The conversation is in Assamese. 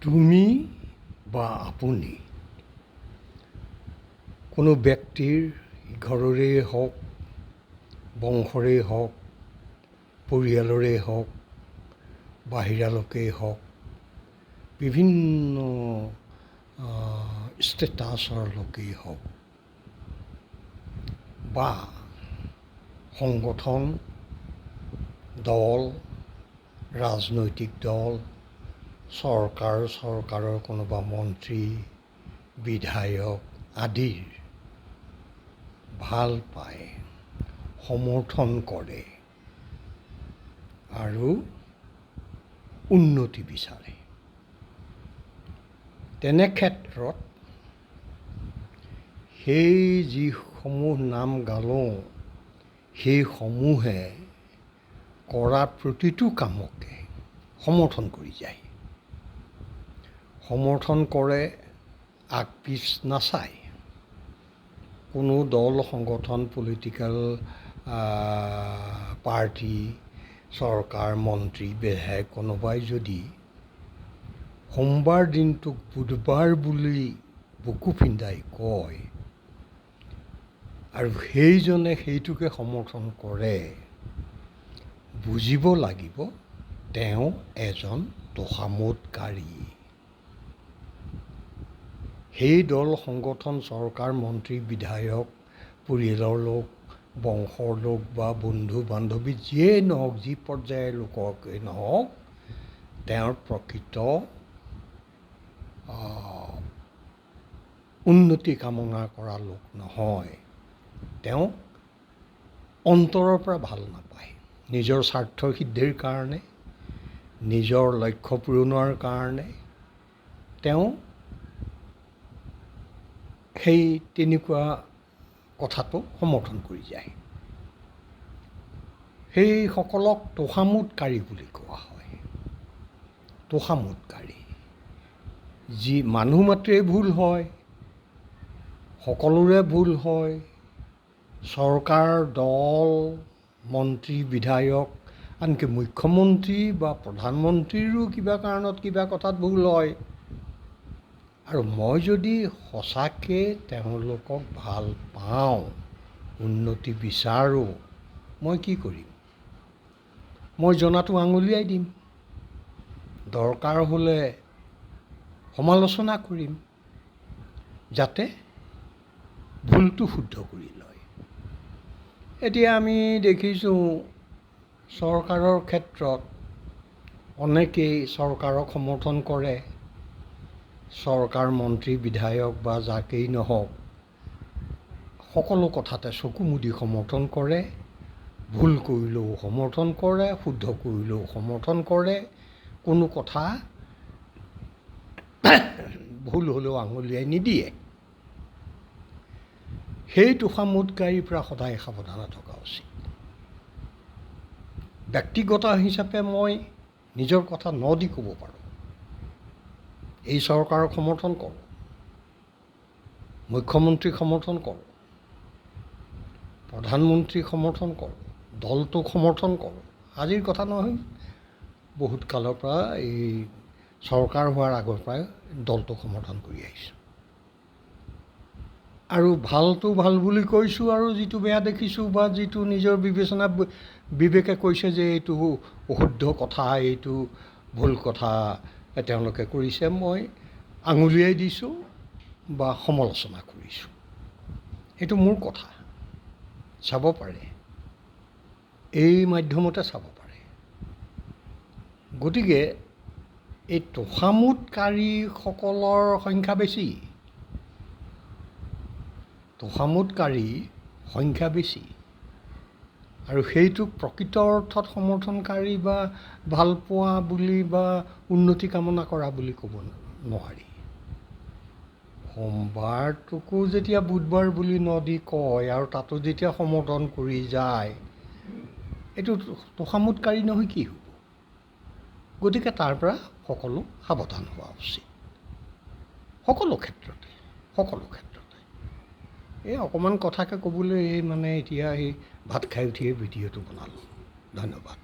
তুমি বা আপুনি কোনো ব্যক্তিৰ ঘৰৰে হওক, বংশৰে হওক, পৰিয়ালৰে হওক, বাহিৰালোকেই হওক, বিভিন্ন ষ্টেটাছৰ লোকেই হওক বা সংগঠন, দল, ৰাজনৈতিক দল, চৰকাৰৰ কোনোবা মন্ত্ৰী, বিধায়ক আদিৰ ভাল পায়, সমৰ্থন কৰে আৰু উন্নতি বিচাৰে। তেনে ক্ষেত্ৰত সেই যিসমূহ নাম গালোঁ, সেইসমূহে কৰা প্ৰতিটো কামকে সমৰ্থন কৰি যায়। সমৰ্থন কৰে, আগ পিছ নাচায়। কোনো দল, সংগঠন, পলিটিকেল পাৰ্টি, চৰকাৰ, মন্ত্ৰী, বিধায়ক কোনোবাই যদি সোমবাৰ দিনটোক বুধবাৰ বুলি বুকু ফিন্দাই কয় আৰু সেইজনে সেইটোকে সমৰ্থন কৰে, বুজিব লাগিব তেওঁ এজন তোষামোদকাৰী। সেই দল, সংগঠন, চৰকাৰ, মন্ত্ৰী, বিধায়ক, পৰিয়ালৰ লোক, বংশৰ লোক বা বন্ধু বান্ধৱী যিয়েই নহওক, যি পৰ্যায়ৰ লোককেই নহওক, তেওঁৰ প্ৰকৃত উন্নতি কামনা কৰা লোক নহয়। তেওঁ অন্তৰৰ পৰা ভাল নাপায়। নিজৰ স্বাৰ্থ সিদ্ধিৰ কাৰণে, নিজৰ লক্ষ্য পূৰণৰ কাৰণে তেওঁ সেই তেনেকুৱা কথাটো সমৰ্থন কৰি যায়। সেইসকলক তোষামোদকাৰী বুলি কোৱা হয়। তোষামোদকাৰী। যি মানুহ মাত্ৰেই ভুল হয়, সকলোৰে ভুল হয়, চৰকাৰ, দল, মন্ত্ৰী, বিধায়ক, আনকি মুখ্যমন্ত্ৰী বা প্ৰধানমন্ত্ৰীৰো কিবা কাৰণত কিবা কথাত ভুল হয়। আৰু মই যদি সঁচাকৈ তেওঁলোকক ভাল পাওঁ, উন্নতি বিচাৰোঁ, মই কি কৰিম? মই জনাটো আঙুলিয়াই দিম। দৰকাৰ হ'লে সমালোচনা কৰিম, যাতে ভুলটো শুদ্ধ কৰি লয়। এতিয়া আমি দেখিছোঁ চৰকাৰৰ ক্ষেত্ৰত অনেকেই চৰকাৰক সমৰ্থন কৰে। চৰকাৰ, মন্ত্ৰী, বিধায়ক বা যাকেই নহওক, সকলো কথাতে চকু মুদি সমৰ্থন কৰে। ভুল কৰিলেও সমৰ্থন কৰে, শুদ্ধ কৰিলেও সমৰ্থন কৰে। কোনো কথা ভুল হ'লেও আঙুলিয়াই নিদিয়ে। সেই তোষামোদকাৰীৰ পৰা সদায় সাৱধানে থকা উচিত। ব্যক্তিগত হিচাপে মই নিজৰ কথা দি ক'ব পাৰোঁ। এই চৰকাৰক সমৰ্থন কৰোঁ, মুখ্যমন্ত্ৰীক সমৰ্থন কৰোঁ, প্ৰধানমন্ত্ৰীক সমৰ্থন কৰোঁ, দলটোক সমৰ্থন কৰোঁ। আজিৰ কথা নহয়, বহুত কালৰ পৰা এই চৰকাৰ হোৱাৰ আগৰ পৰাই দলটোক সমৰ্থন কৰি আহিছোঁ। আৰু ভালটো ভাল বুলি কৈছোঁ, আৰু যিটো বেয়া দেখিছোঁ বা যিটো নিজৰ বিবেকে কৈছে যে এইটো অশুদ্ধ কথা, এইটো ভুল কথা তেওঁলোকে কৰিছে, মই আঙুলিয়াই দিছোঁ বা সমালোচনা কৰিছোঁ। সেইটো মোৰ কথা, চাব পাৰে, এই মাধ্যমতে চাব পাৰে। গতিকে এই তোষামোদকাৰীসকলৰ সংখ্যা বেছি। তোষামোদকাৰী সংখ্যা বেছি। আৰু সেইটোক প্ৰকৃত অৰ্থত সমৰ্থনকাৰী বা ভালপোৱা বুলি বা উন্নতি কামনা কৰা বুলি ক'ব নোৱাৰি। সোমবাৰটোকো যেতিয়া বুধবাৰ বুলি নদি কয় আৰু তাতো যেতিয়া সমৰ্থন কৰি যায়, এইটো তোষামোদকাৰী নহয় কি হ'ব? গতিকে তাৰ পৰা সকলো সাৱধান হোৱা উচিত। সকলো ক্ষেত্ৰতে। এই অকণমান কথাকে ক'বলৈ এতিয়া এই ভাত খাই উঠিয়ে ভিডিঅ'টো বনালোঁ। ধন্যবাদ।